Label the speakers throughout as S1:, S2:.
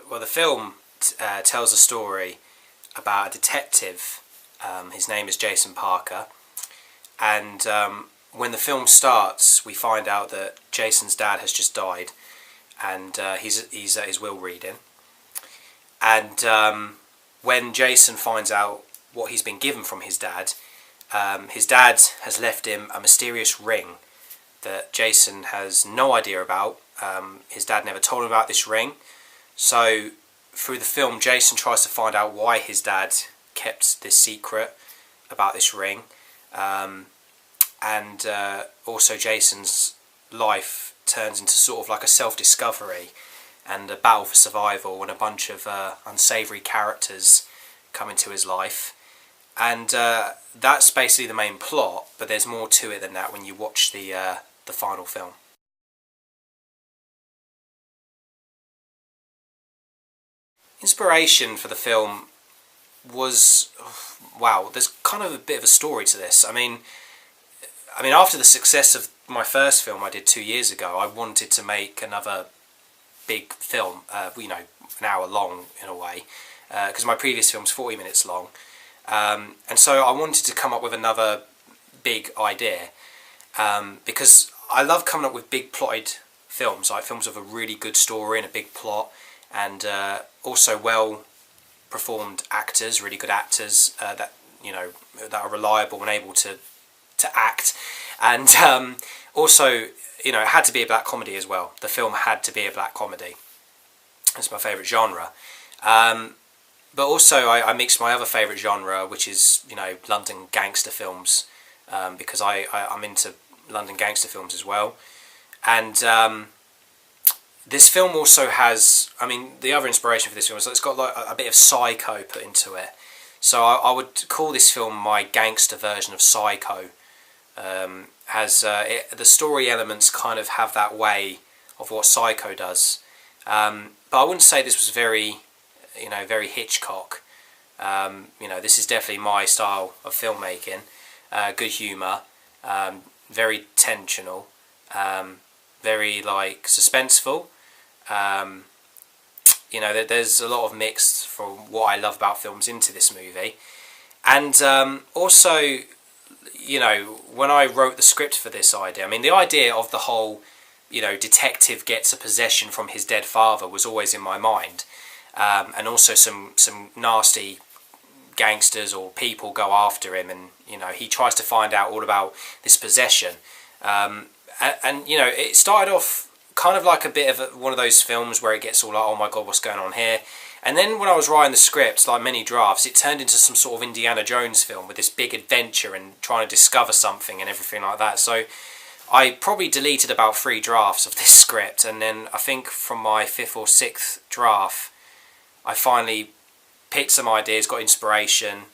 S1: well, the film tells a story about a detective. His name is Jason Parker, and when the film starts, we find out that Jason's dad has just died, and he's at his will reading. And when Jason finds out what he's been given from his dad has left him a mysterious ring that Jason has no idea about. His dad never told him about this ring. So through the film, Jason tries to find out why his dad kept this secret about this ring. And also Jason's life turns into sort of like a self-discovery and a battle for survival when a bunch of unsavoury characters come into his life. And that's basically the main plot, but there's more to it than that when you watch the final film. Inspiration for the film was, wow, there's kind of a bit of a story to this. I mean, after the success of my first film I did 2 years ago, I wanted to make another big film, an hour long in a way, because my previous film's 40 minutes long. And so I wanted to come up with another big idea, because I love coming up with big plotted films, like films with a really good story and a big plot, and also well performed actors, really good actors that are reliable and able to act. And also, it had to be a black comedy as well. The film had to be a black comedy. It's my favourite genre. But also I mixed my other favourite genre, which is London gangster films, because I'm into London gangster films as well. And this film also has, the other inspiration for this film is that it's got like a bit of Psycho put into it. So I would call this film my gangster version of Psycho. The story elements kind of have that way of what Psycho does. But I wouldn't say this was very Hitchcock. This is definitely my style of filmmaking. Good humour, very tensional, very suspenseful. There's a lot of mix from what I love about films into this movie. And also, when I wrote the script for this idea, the idea of the whole, detective gets a possession from his dead father was always in my mind. And also some nasty gangsters or people go after him, and he tries to find out all about this possession. And it started off kind of like a bit of one of those films where it gets all like, oh my god, what's going on here? And then when I was writing the script, like many drafts, it turned into some sort of Indiana Jones film with this big adventure and trying to discover something and everything like that. So I probably deleted about 3 drafts of this script, and then I think from my 5th or 6th draft, I finally picked some ideas, got inspiration,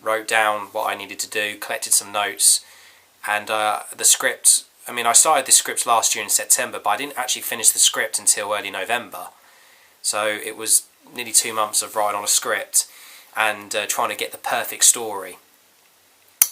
S1: wrote down what I needed to do, collected some notes, and the script, I started this script last year in September, but I didn't actually finish the script until early November. So it was nearly 2 months of writing on a script and trying to get the perfect story.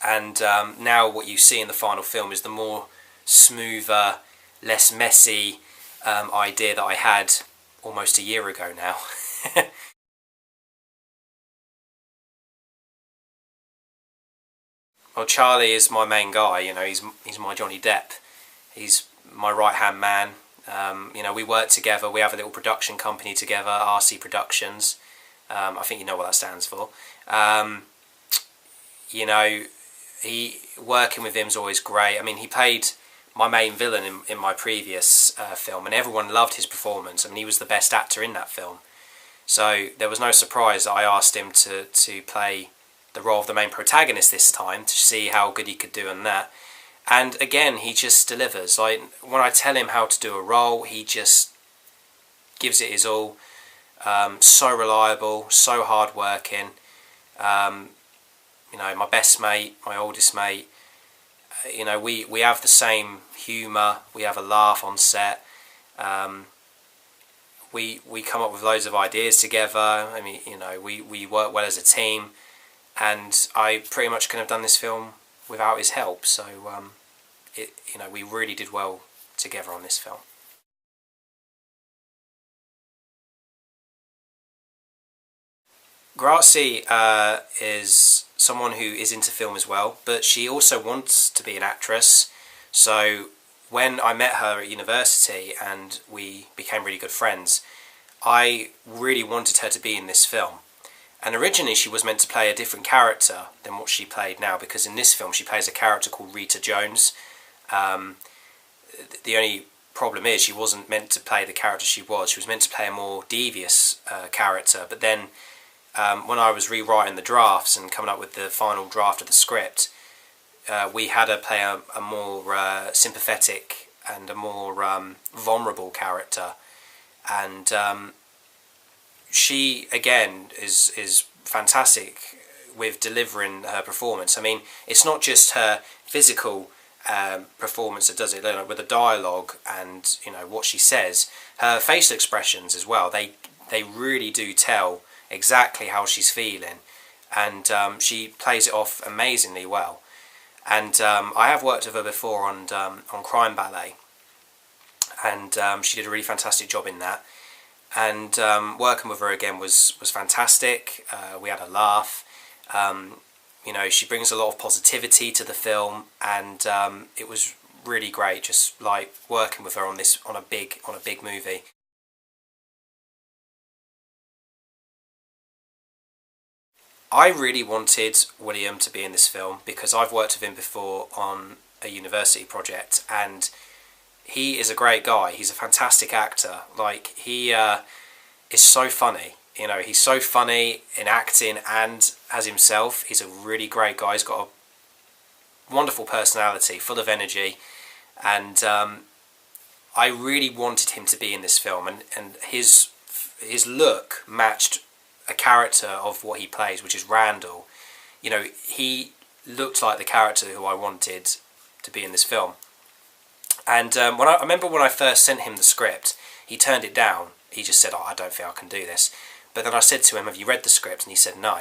S1: And now what you see in the final film is the more smoother, less messy idea that I had almost a year ago now. Well, Charlie is my main guy. He's my Johnny Depp. He's my right-hand man. We work together. We have a little production company together, RC Productions. I think you know what that stands for. He working with him is always great. He played my main villain in my previous film, and everyone loved his performance. He was the best actor in that film. So there was no surprise that I asked him to play the role of the main protagonist this time, to see how good he could do on that. And again, he just delivers. Like, when I tell him how to do a role, he just gives it his all. So reliable, so hard-working. My best mate, my oldest mate. We have the same humour. We have a laugh on set. We come up with loads of ideas together. We work well as a team. And I pretty much couldn't have done this film without his help. So, we really did well together on this film. Grazi is someone who is into film as well, but she also wants to be an actress. So when I met her at university and we became really good friends, I really wanted her to be in this film. And originally she was meant to play a different character than what she played now, because in this film she plays a character called Rita Jones. The only problem is she wasn't meant to play the character she was. She was meant to play a more devious character, but then when I was rewriting the drafts and coming up with the final draft of the script, we had her play a more sympathetic and a more vulnerable character. And she, again, is fantastic with delivering her performance. I mean, it's not just her physical performance that does it, you know, with the dialogue and, you know, what she says. Her facial expressions as well, they really do tell exactly how she's feeling, and she plays it off amazingly well. And I have worked with her before on Crime Ballet, and she did a really fantastic job in that. And working with her again was fantastic. We had a laugh. You know, she brings a lot of positivity to the film, and it was really great, just like working with her on a big movie. I really wanted William to be in this film because I've worked with him before on a university project, and he is a great guy. He's a fantastic actor. Like, he is so funny. You know, he's so funny in acting and as himself. He's a really great guy. He's got a wonderful personality, full of energy, and I really wanted him to be in this film, and his look matched a character of what he plays, which is Randall. You know, he looked like the character who I wanted to be in this film. And I remember when I first sent him the script, he turned it down. He just said, "Oh, I don't think I can do this." But then I said to him, "Have you read the script?" And he said no.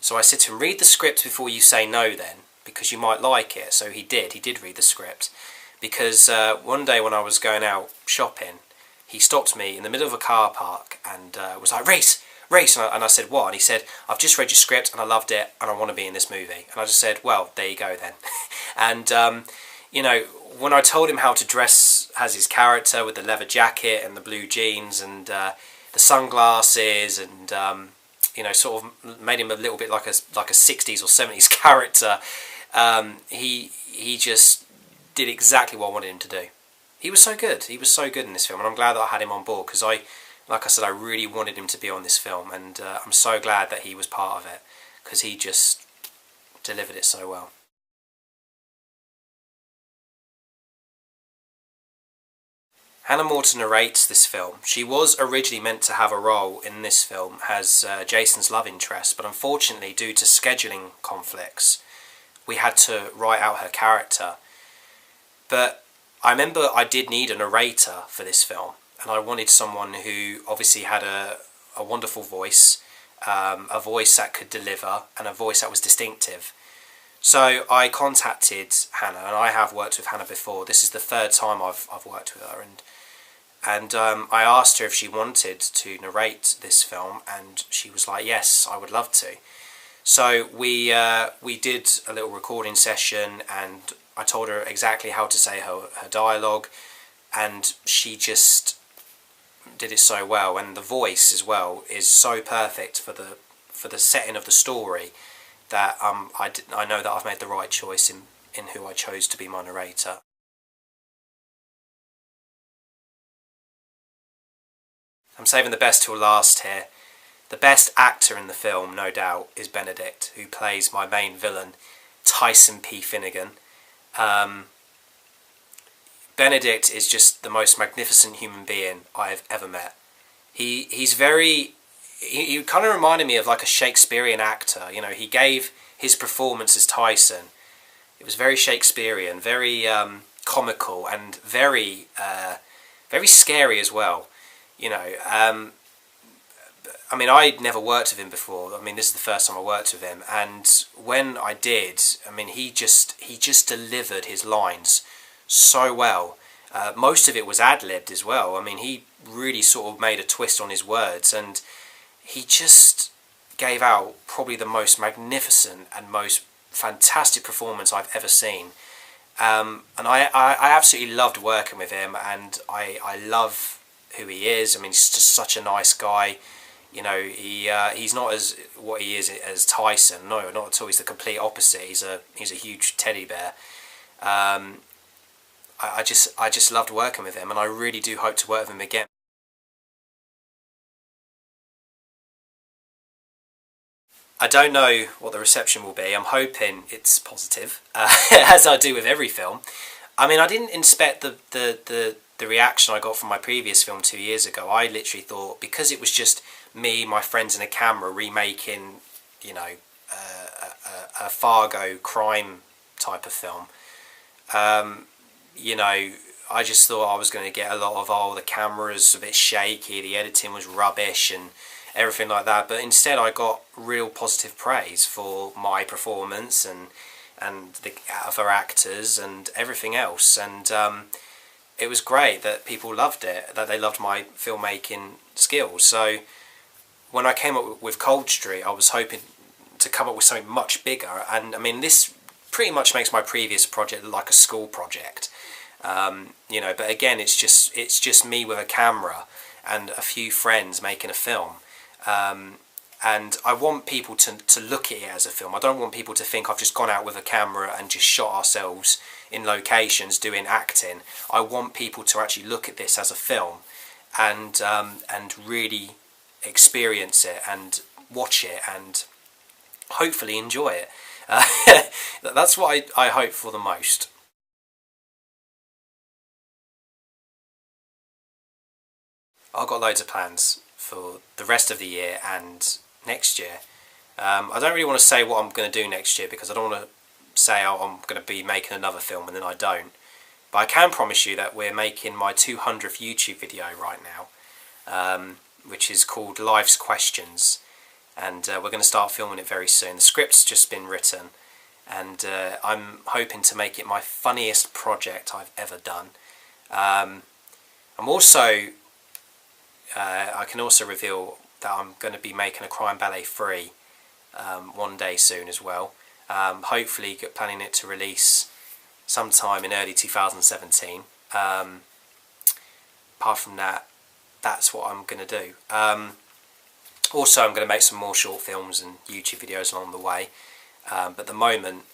S1: So I said to him, "Read the script before you say no then, because you might like it." So he did read the script. Because one day when I was going out shopping, he stopped me in the middle of a car park and was like, "Reese! Reese!" And I said, "What?" And he said, "I've just read your script and I loved it and I want to be in this movie." And I just said, "Well, there you go then." And you know, when I told him how to dress as his character with the leather jacket and the blue jeans and the sunglasses, and you know, sort of made him a little bit like a 60s or 70s character, he just did exactly what I wanted him to do. He was so good. He was so good in this film, and I'm glad that I had him on board, because like I said, I really wanted him to be on this film, and I'm so glad that he was part of it, because he just delivered it so well. Hannah Morton narrates this film. She was originally meant to have a role in this film as Jason's love interest, but unfortunately, due to scheduling conflicts, we had to write out her character. But I remember I did need a narrator for this film, and I wanted someone who obviously had a wonderful voice, a voice that could deliver, and a voice that was distinctive. So I contacted Hannah, and I have worked with Hannah before. This is the third time I've worked with her, and I asked her if she wanted to narrate this film, and she was like, "Yes, I would love to." So we did a little recording session, and I told her exactly how to say her dialogue, and she just did it so well. And the voice as well is so perfect for the setting of the story, that I know that I've made the right choice in who I chose to be my narrator. I'm saving the best till last here. The best actor in the film, no doubt, is Benedict, who plays my main villain, Tyson P. Finnegan. Benedict is just the most magnificent human being I have ever met. He kind of reminded me of like a Shakespearean actor. You know, he gave his performance as Tyson. It was very Shakespearean, very comical, and very scary as well. You know, I mean, I'd never worked with him before. I mean, this is the first time I worked with him, and when I did, I mean, he just delivered his lines so well. Most of it was ad-libbed as well. I mean, he really sort of made a twist on his words, and he just gave out probably the most magnificent and most fantastic performance I've ever seen. And I absolutely loved working with him, and I love who he is. I mean, he's just such a nice guy. You know, he's not as what he is as Tyson. No, not at all. He's the complete opposite. He's a huge teddy bear. I just loved working with him, and I really do hope to work with him again. I don't know what the reception will be. I'm hoping it's positive, as I do with every film. I mean, I didn't expect the reaction I got from my previous film 2 years ago. I literally thought, because it was just me, my friends, and a camera remaking, you know, a Fargo crime type of film. You know, I just thought I was going to get a lot of, oh, the camera's a bit shaky, the editing was rubbish, and everything like that. But instead, I got real positive praise for my performance and the other actors and everything else. And it was great that people loved it, that they loved my filmmaking skills. So when I came up with Cold Street, I was hoping to come up with something much bigger. And I mean, this pretty much makes my previous project look like a school project. You know, but again, it's just me with a camera and a few friends making a film. And I want people to look at it as a film. I don't want people to think I've just gone out with a camera and just shot ourselves in locations doing acting. I want people to actually look at this as a film and really experience it and watch it and hopefully enjoy it. That's what I hope for the most. I've got loads of plans for the rest of the year and next year. I don't really want to say what I'm going to do next year, because I don't want to say I'm going to be making another film and then I don't. But I can promise you that we're making my 200th YouTube video right now, which is called Life's Questions, and we're going to start filming it very soon. The script's just been written, and I'm hoping to make it my funniest project I've ever done. I'm also I can also reveal that I'm going to be making a Crime Ballet 3 one day soon as well. Hopefully planning it to release sometime in early 2017. Apart from that, that's what I'm going to do. Also, I'm going to make some more short films and YouTube videos along the way. But at the moment,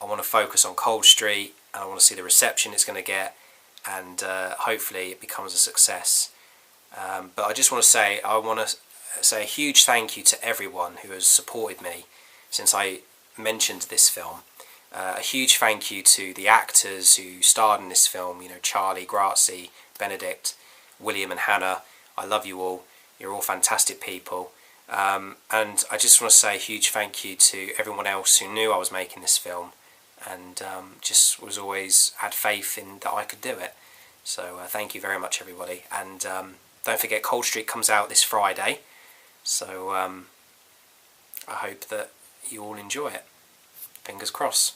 S1: I want to focus on Cold Street, and I want to see the reception it's going to get, and hopefully it becomes a success. But I just want to say, I want to say a huge thank you to everyone who has supported me since I mentioned this film. A huge thank you to the actors who starred in this film, you know, Charlie, Grazie, Benedict, William and Hannah. I love you all. You're all fantastic people. And I just want to say a huge thank you to everyone else who knew I was making this film and just was always had faith in that I could do it. So thank you very much, everybody. And don't forget, Cold Street comes out this Friday. So I hope that you all enjoy it. Fingers crossed.